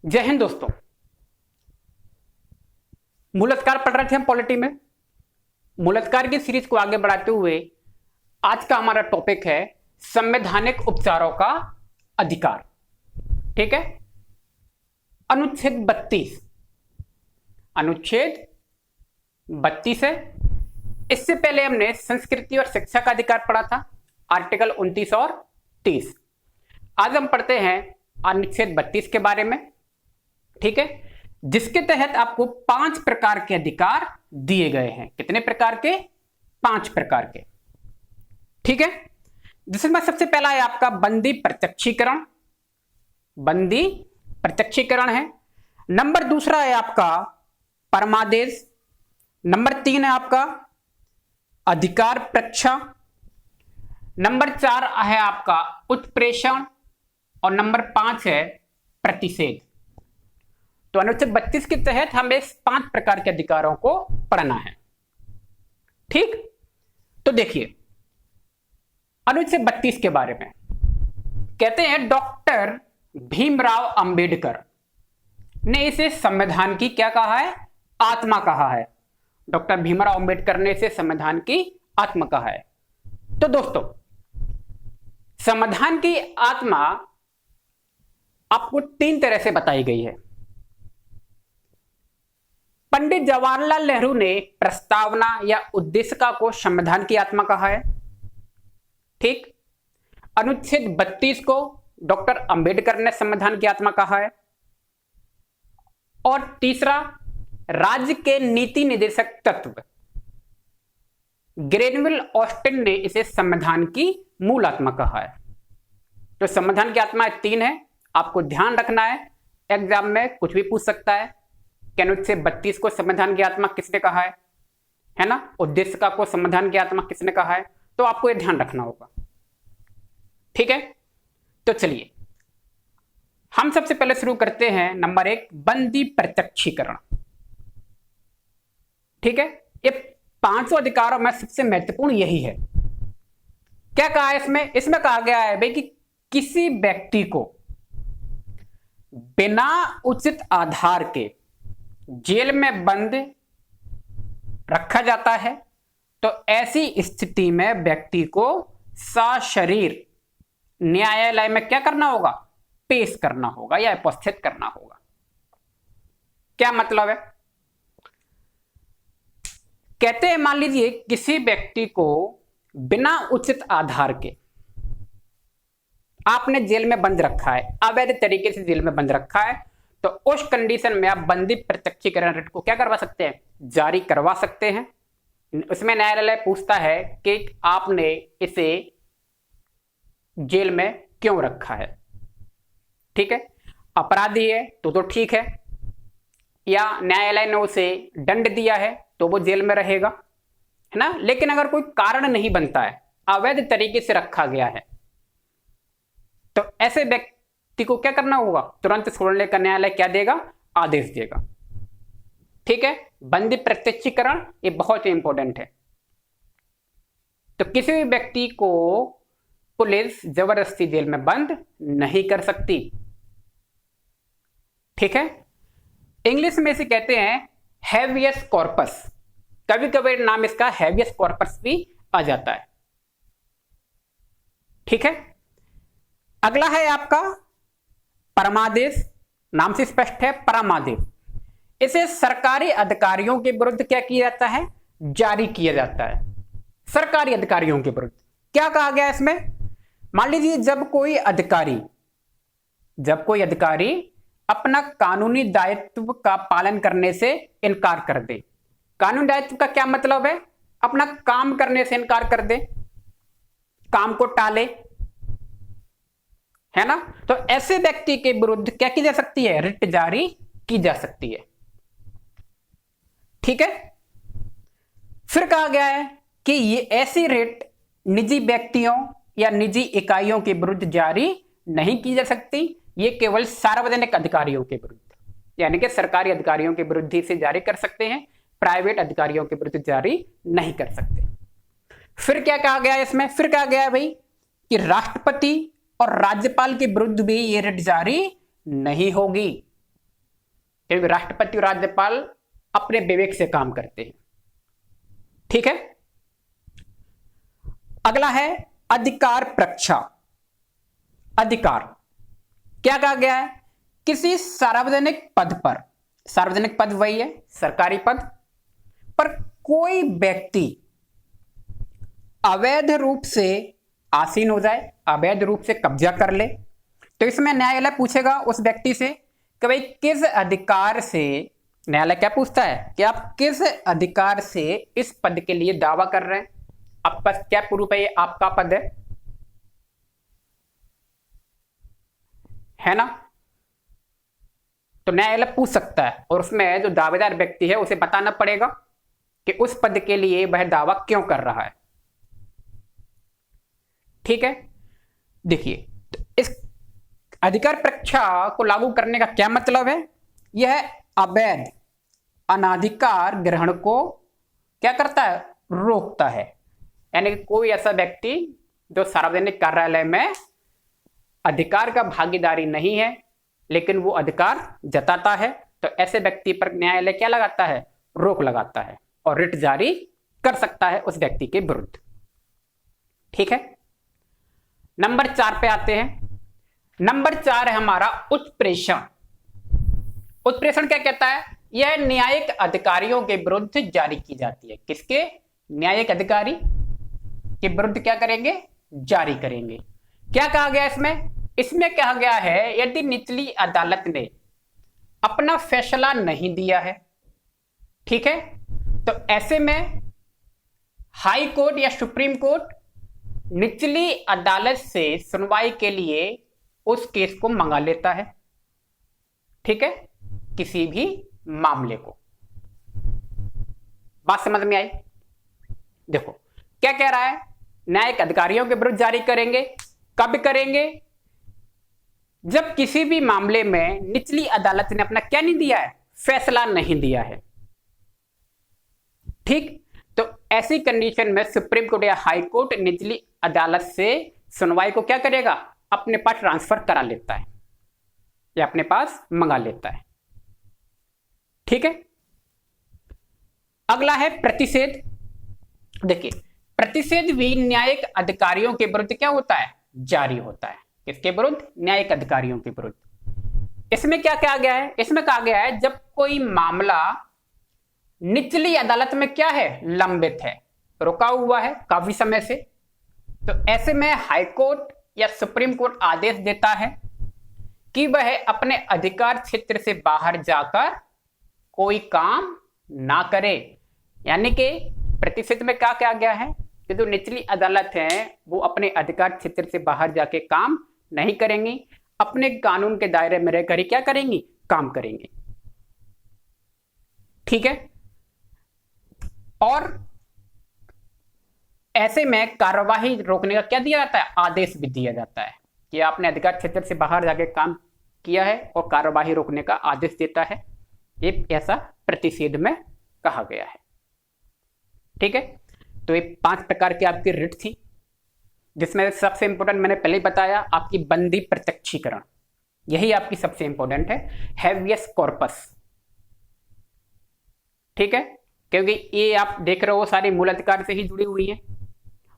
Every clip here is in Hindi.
जय हिंद दोस्तों। मूलाधिकार पढ़ रहे थे हम पॉलिटी में। मूलाधिकार की सीरीज को आगे बढ़ाते हुए आज का हमारा टॉपिक है संवैधानिक उपचारों का अधिकार। ठीक है, अनुच्छेद 32। अनुच्छेद 32 है। इससे पहले हमने संस्कृति और शिक्षा का अधिकार पढ़ा था, आर्टिकल 29 और 30। आज हम पढ़ते हैं अनुच्छेद 32 के बारे में। ठीक है, जिसके तहत आपको 5 प्रकार के अधिकार दिए गए हैं। कितने प्रकार के? 5 प्रकार के। ठीक है, जिसमें सबसे पहला है आपका बंदी प्रत्यक्षीकरण। बंदी प्रत्यक्षीकरण है। नंबर दूसरा है आपका परमादेश। नंबर 3 है आपका अधिकार प्रक्षा। नंबर 4 है आपका उत्प्रेषण और नंबर 5 है प्रतिषेध। तो अनुच्छेद 32 के तहत हमें 5 प्रकार के अधिकारों को पढ़ना है। ठीक, तो देखिए अनुच्छेद 32 के बारे में कहते हैं डॉक्टर भीमराव अंबेडकर ने इसे संविधान की क्या कहा है? आत्मा कहा है। डॉक्टर भीमराव अंबेडकर ने इसे संविधान की आत्मा कहा है। तो दोस्तों, संविधान की आत्मा आपको 3 तरह से बताई गई है। पंडित जवाहरलाल नेहरू ने प्रस्तावना या उद्देशिका को संविधान की आत्मा कहा है। ठीक, अनुच्छेद 32 को डॉक्टर अंबेडकर ने संविधान की आत्मा कहा है। और तीसरा, राज्य के नीति निर्देशक तत्व ग्रेनविल ऑस्टिन ने इसे संविधान की मूल आत्मा कहा है। तो संविधान की आत्मा 3 है, आपको ध्यान रखना है। एग्जाम में कुछ भी पूछ सकता है कि अनुच्छेद 32 को संविधान की आत्मा किसने कहा है ना? उद्देशिका को संविधान की आत्मा किसने कहा है? तो आपको यह ध्यान रखना होगा। ठीक है, तो चलिए हम सबसे पहले शुरू करते हैं नंबर 1, बंदी प्रत्यक्षीकरण। ठीक है, ये 5 अधिकारों में सबसे महत्वपूर्ण यही है। क्या कहा है इसमें? इसमें कहा गया है भाई कि किसी व्यक्ति को बिना उचित आधार के जेल में बंद रखा जाता है, तो ऐसी स्थिति में व्यक्ति को सशरीर न्यायालय में क्या करना होगा? पेश करना होगा या उपस्थित करना होगा। क्या मतलब है? कहते हैं मान लीजिए किसी व्यक्ति को बिना उचित आधार के आपने जेल में बंद रखा है, अवैध तरीके से जेल में बंद रखा है, तो उस कंडीशन में आप बंदी प्रत्यक्षीकरण रिट को क्या करवा सकते हैं? जारी करवा सकते हैं। उसमें न्यायालय पूछता है कि आपने इसे जेल में क्यों रखा है। ठीक है, अपराधी है तो ठीक है, या न्यायालय ने उसे दंड दिया है तो वो जेल में रहेगा, है ना। लेकिन अगर कोई कारण नहीं बनता है, अवैध तरीके से रखा गया है, तो ऐसे व्यक्ति को क्या करना होगा? तुरंत छोड़ने का न्यायालय क्या देगा? आदेश देगा। ठीक है, बंदी प्रत्यक्षीकरण ये बहुत ही इंपॉर्टेंट है। तो किसी भी व्यक्ति को पुलिस जबरदस्ती जेल में बंद नहीं कर सकती। ठीक है, इंग्लिश में इसे कहते हैं हैबियस कॉर्पस। कभी कभी नाम इसका हैबियस कॉर्पस भी आ जाता है। ठीक है, अगला है आपका परमादेश। नाम से स्पष्ट है, परमादेश। इसे सरकारी अधिकारियों के विरुद्ध क्या किया जाता है? जारी किया जाता है। सरकारी अधिकारियों के विरुद्ध क्या कहा गया इसमें? मान लीजिए जब कोई अधिकारी अपना कानूनी दायित्व का पालन करने से इनकार कर दे। कानूनी दायित्व का क्या मतलब है? अपना काम करने से इनकार कर दे, काम को टाले, है ना। तो ऐसे व्यक्ति के विरुद्ध क्या की जा सकती है? रिट जारी की जा सकती है। ठीक है, फिर कहा गया है कि ये ऐसी रिट निजी व्यक्तियों या निजी इकाइयों के विरुद्ध जारी नहीं की जा सकती। ये केवल सार्वजनिक अधिकारियों के विरुद्ध, यानी कि सरकारी अधिकारियों के विरुद्ध ही से जारी कर सकते हैं, प्राइवेट अधिकारियों के विरुद्ध जारी नहीं कर सकते। फिर क्या कहा गया है इसमें? फिर कहा गया है भाई कि राष्ट्रपति और राज्यपाल के विरुद्ध भी ये रिट जारी नहीं होगी। क्योंकि राष्ट्रपति और राज्यपाल अपने विवेक से काम करते हैं। ठीक है, अगला है अधिकार प्रक्षा। अधिकार क्या कहा गया है? किसी सार्वजनिक पद पर, सार्वजनिक पद वही है सरकारी पद पर, कोई व्यक्ति अवैध रूप से आसीन हो जाए, अवैध रूप से कब्जा कर ले, तो इसमें न्यायालय पूछेगा उस व्यक्ति से कि भाई किस अधिकार से, न्यायालय क्या पूछता है कि आप किस अधिकार से इस पद के लिए दावा कर रहे हैं, आपके पास क्या प्रूफ है ये आपका पद है ना? तो न्यायालय पूछ सकता है और उसमें जो दावेदार व्यक्ति है उसे बताना पड़ेगा कि उस पद के लिए वह दावा क्यों कर रहा है। ठीक है, देखिए तो इस अधिकार प्रक्षा को लागू करने का क्या मतलब है? यह अवैध अनाधिकार ग्रहण को क्या करता है? रोकता है। यानी कि कोई ऐसा व्यक्ति जो सार्वजनिक कार्यालय में अधिकार का भागीदारी नहीं है लेकिन वो अधिकार जताता है, तो ऐसे व्यक्ति पर न्यायालय क्या लगाता है? रोक लगाता है और रिट जारी कर सकता है उस व्यक्ति के विरुद्ध। ठीक है, नंबर 4 पे आते हैं। नंबर 4 है हमारा उत्प्रेषण। उत्प्रेषण क्या कहता है? यह न्यायिक अधिकारियों के विरुद्ध जारी की जाती है। किसके? न्यायिक अधिकारी के विरुद्ध क्या करेंगे? जारी करेंगे। क्या कहा गया इसमें? इसमें कहा गया है यदि निचली अदालत ने अपना फैसला नहीं दिया है, ठीक है, तो ऐसे में हाई कोर्ट या सुप्रीम कोर्ट निचली अदालत से सुनवाई के लिए उस केस को मंगा लेता है। ठीक है, किसी भी मामले को। बात समझ में आई? देखो क्या कह रहा है? न्यायिक अधिकारियों के विरुद्ध जारी करेंगे। कब करेंगे? जब किसी भी मामले में निचली अदालत ने अपना क्या नहीं दिया है? फैसला नहीं दिया है। ठीक, तो ऐसी कंडीशन में सुप्रीम कोर्ट या हाई कोर्ट निचली अदालत से सुनवाई को क्या करेगा? अपने पास ट्रांसफर करा लेता है या अपने पास मंगा लेता है। ठीक है, अगला है प्रतिषेध। देखिए प्रतिषेध भी न्यायिक अधिकारियों के विरुद्ध क्या होता है? जारी होता है। किसके विरुद्ध? न्यायिक अधिकारियों के विरुद्ध। इसमें क्या कहा गया है? इसमें कहा गया है जब कोई मामला निचली अदालत में क्या है? लंबित है, रुका हुआ है काफी समय से, तो ऐसे में हाई कोर्ट या सुप्रीम कोर्ट आदेश देता है कि वह अपने अधिकार क्षेत्र से बाहर जाकर कोई काम ना करे। यानी कि प्रतिषेध में क्या कहा गया है कि जो निचली अदालत है वो अपने अधिकार क्षेत्र से बाहर जाके काम नहीं करेंगी, अपने कानून के दायरे में रहकर ही क्या करेंगी? काम करेंगी। ठीक है, और ऐसे में कार्यवाही रोकने का क्या दिया जाता है? आदेश भी दिया जाता है कि आपने अधिकार क्षेत्र से बाहर जाके काम किया है और कार्यवाही रोकने का आदेश देता है। ये ऐसा प्रतिषेध में कहा गया है। ठीक है, तो ये 5 प्रकार की आपकी रिट थी, जिसमें सबसे इंपॉर्टेंट मैंने पहले ही बताया आपकी बंदी प्रत्यक्षीकरण, यही आपकी सबसे इंपॉर्टेंट है, हैवियस कॉर्पस। ठीक है, क्योंकि ये आप देख रहे हो सारी मूल अधिकार से ही जुड़ी हुई है।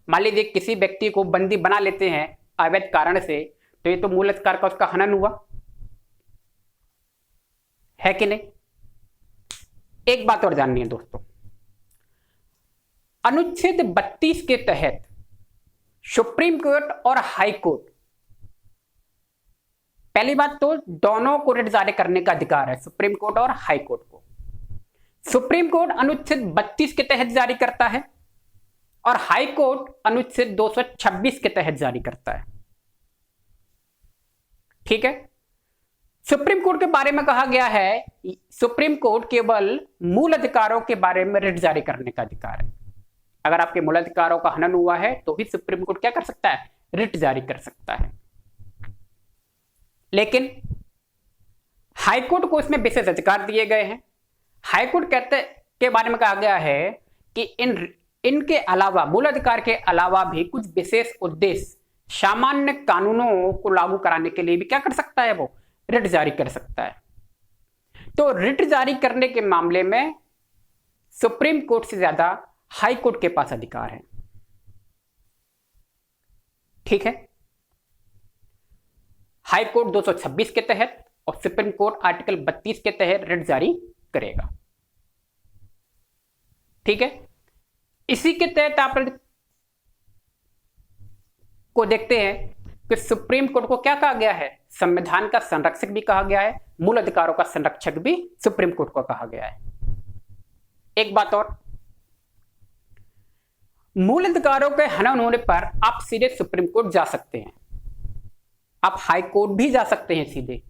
मान लीजिए किसी व्यक्ति को बंदी बना लेते हैं अवैध कारण से, तो ये तो मूल अधिकार का उसका हनन हुआ है कि नहीं? एक बात और जाननी है दोस्तों, अनुच्छेद 32 के तहत सुप्रीम कोर्ट और हाई कोर्ट, पहली बात तो दोनों को रिट जारी करने का अधिकार है, सुप्रीम कोर्ट और हाई कोर्ट को। सुप्रीम कोर्ट अनुच्छेद 32 के तहत जारी करता है और हाई कोर्ट अनुच्छेद 226 के तहत जारी करता है। ठीक है, सुप्रीम कोर्ट के बारे में कहा गया है सुप्रीम कोर्ट केवल मूल अधिकारों के बारे में रिट जारी करने का अधिकार है। अगर आपके मूल अधिकारों का हनन हुआ है तो ही सुप्रीम कोर्ट क्या कर सकता है? रिट जारी कर सकता है। लेकिन हाई कोर्ट को इसमें विशेष अधिकार दिए गए हैं। हाई कोर्ट कहते के बारे में कहा गया है कि इनके अलावा, मूल अधिकार के अलावा भी कुछ विशेष उद्देश्य सामान्य कानूनों को लागू कराने के लिए भी क्या कर सकता है? वो रिट जारी कर सकता है। तो रिट जारी करने के मामले में सुप्रीम कोर्ट से ज्यादा हाई कोर्ट के पास अधिकार है। ठीक है, हाई कोर्ट 226 के तहत और सुप्रीम कोर्ट आर्टिकल 32 के तहत रिट जारी करेगा। ठीक है, इसी के तहत आप को देखते हैं कि सुप्रीम कोर्ट को क्या कहा गया है, संविधान का संरक्षक भी कहा गया है, मूल अधिकारों का संरक्षक भी सुप्रीम कोर्ट को कहा गया है। एक बात और, मूल अधिकारों के हनन होने पर आप सीधे सुप्रीम कोर्ट जा सकते हैं, आप हाई कोर्ट भी जा सकते हैं सीधे,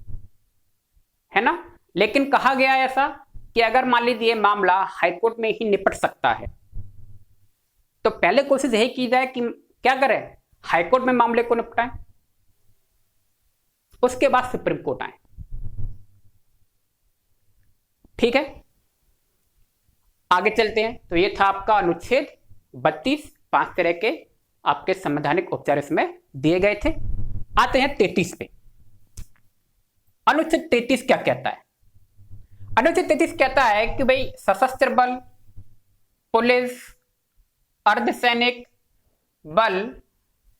है ना। लेकिन कहा गया है ऐसा कि अगर मान लीजिए मामला हाई कोर्ट में ही निपट सकता है तो पहले कोशिश यही की जाए कि क्या करें, हाई कोर्ट में मामले को निपटाएं, उसके बाद सुप्रीम कोर्ट आए। ठीक है, आगे चलते हैं। तो ये था आपका अनुच्छेद 32, 5 तरह के आपके संवैधानिक उपचार इसमें दिए गए थे। आते हैं 33 पे। अनुच्छेद 33 क्या कहता है? अनुच्छेद 33 कहता है कि भाई सशस्त्र बल, पुलिस, अर्धसैनिक बल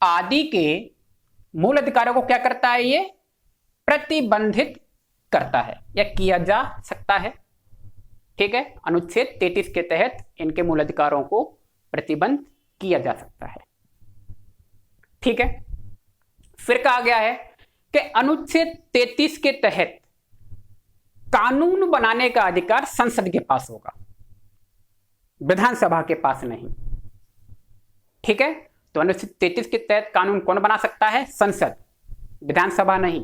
आदि के मूल अधिकारों को क्या करता है, ये प्रतिबंधित करता है या किया जा सकता है। ठीक है, अनुच्छेद 33 के तहत इनके मूल अधिकारों को प्रतिबंध किया जा सकता है। ठीक है, फिर कहा गया है कि अनुच्छेद 33 के तहत कानून बनाने का अधिकार संसद के पास होगा, विधानसभा के पास नहीं। ठीक है, तो अनुच्छेद 33 के तहत कानून कौन बना सकता है? संसद, विधानसभा नहीं।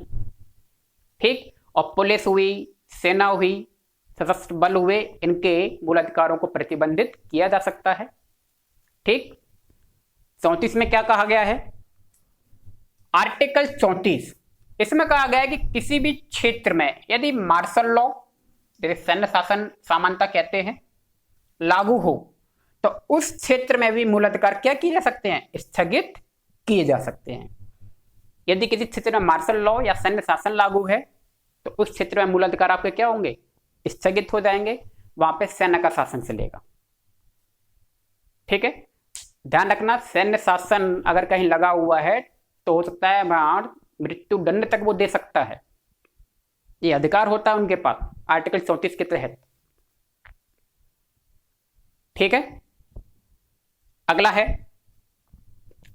ठीक, और पुलिस हुई, सेना हुई, सशस्त्र बल हुए, इनके मूल अधिकारों को प्रतिबंधित किया जा सकता है। ठीक, 34 में क्या कहा गया है? आर्टिकल 34, इसमें कहा गया है कि किसी भी क्षेत्र में यदि मार्शल लॉ, जैसे सैन्य शासन सामान्यता कहते हैं, लागू हो तो उस क्षेत्र में भी मूल अधिकार क्या किए जा सकते हैं? स्थगित किए जा सकते हैं। यदि किसी क्षेत्र में मार्शल लॉ या सैन्य शासन लागू है तो उस क्षेत्र में मूल अधिकार आपके क्या होंगे? स्थगित हो जाएंगे, वहां पे सैन्य का शासन चलेगा। ठीक है, ध्यान रखना, सैन्य शासन अगर कहीं लगा हुआ है तो हो सकता है मृत्यु दंड तक वो दे सकता है, ये अधिकार होता है उनके पास आर्टिकल 34 के तहत। ठीक है, अगला है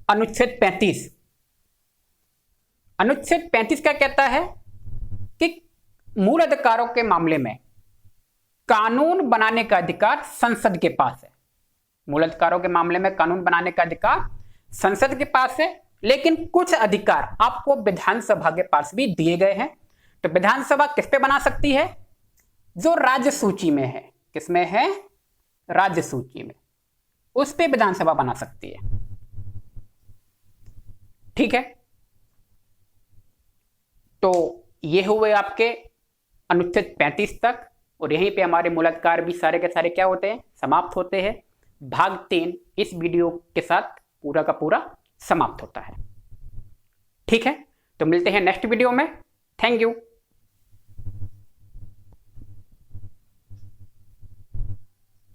अनुच्छेद 35। अनुच्छेद 35 क्या कहता है कि मूल अधिकारों के मामले में कानून बनाने का अधिकार संसद के पास है। मूल अधिकारों के मामले में कानून बनाने का अधिकार संसद के पास है, लेकिन कुछ अधिकार आपको विधानसभा के पास भी दिए गए हैं। तो विधानसभा किस पे बना सकती है? जो राज्य सूची में है। किसमें है? राज्य सूची में, उस पे विधानसभा बना सकती है। ठीक है, तो ये हुए आपके अनुच्छेद 35 तक, और यहीं पे हमारे मूल अधिकार भी सारे के सारे क्या होते हैं? समाप्त होते हैं। भाग 3 इस वीडियो के साथ पूरा का पूरा समाप्त होता है। ठीक है, तो मिलते हैं नेक्स्ट वीडियो में। Thank you.